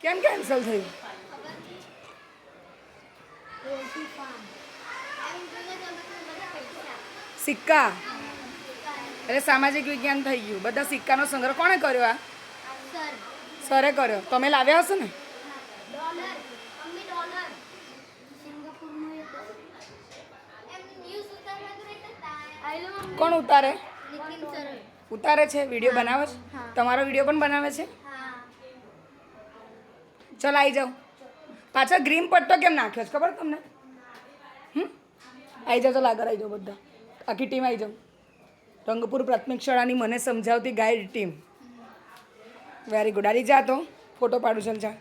કેમ કેન્સલ થયું? સિક્કા એટલે સામાજિક વિજ્ઞાન થઈ ગયું. બધા સિક્કાનો સંગ્રહ કોણે કર્યો? આ સરે કર્યો. તમે લાવ્યા હશો ને? કોણ ઉતારે? ઉતારે છે? વિડીયો બનાવે છે? તમારો વિડીયો પણ બનાવે છે? ચલ આવી જાઓ. પાછળ ગ્રીન પટ્ટો કેમ નાખ્યો છે ખબર તમને? આવી જાઓ, ચાલો આગળ આવી જાઓ બધા. આખી ટીમ આવી જાઓ. રંગપુર પ્રાથમિક શાળાની મને સમજાવતી ગાઈડ ટીમ. Very good. આવી જા તો ફોટો પાડું. ચાલ જા.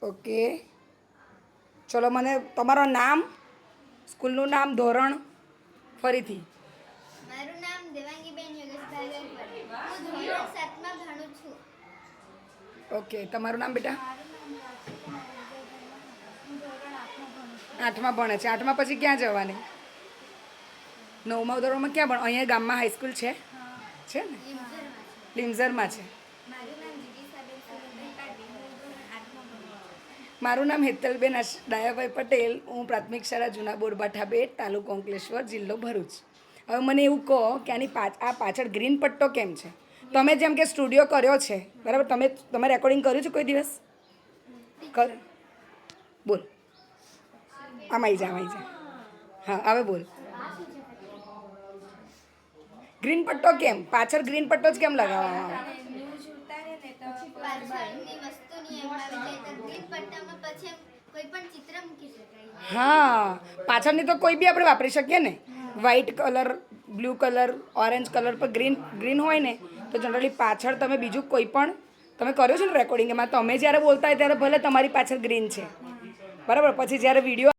ઓકે ચલો, મને તમારું નામ, સ્કૂલનું નામ, ધોરણ ફરીથી. મારું નામ દેવાંગીબેન યોગેશભાઈ ગાયકવાડ. હું ધોરણ 7માં ભણું છું. ઓકે, તમારું નામ બેટા? 8માં ભણે છે. 8માં પછી ક્યાં જવાની? 9મા ધોરણમાં ક્યાં ભણ? અહીંયા ગામમાં હાઈસ્કૂલ છે? છે ને? લીમઝરમાં છે. મારું નામ હેતલબેન ડાયાભાઈ પટેલ. હું પ્રાથમિક શાળા જૂના બોરબાઠા બેટ, તાલુકો અંકલેશ્વર, જિલ્લો ભરૂચ. હવે મને એવું કહો કે આની આ પાછળ ગ્રીન પટ્ટો કેમ છે? તમે જેમ કે સ્ટુડિયો કર્યો છે, બરાબર? તમે રેકોર્ડિંગ કર્યું છે કોઈ દિવસ? કર બોલ. આમ આવી જા, આમ આવી જા. હા, હવે બોલ. ગ્રીન પટ્ટો કેમ? પાછળ ગ્રીન પટ્ટો જ કેમ લગાવવામાં આવે? પાછળની વસ્તુની એમ આવી જાય તો ગ્રીન પટ્ટામાં પછી કોઈ પણ ચિત્ર મૂકી શકાય. હા, પાછળની તો કોઈ બી આપણે વાપરી શકીએ ને. White colour, blue colour, orange colour પર ગ્રીન હોય ને, તો જનરલી પાછળ તમે બીજું કોઈ પણ તમે કર્યો છે ને રેકોર્ડિંગ, એમાં તમે જ્યારે બોલતા હોય ત્યારે ભલે તમારી પાછળ ગ્રીન છે, બરાબર? પછી જ્યારે વિડીયો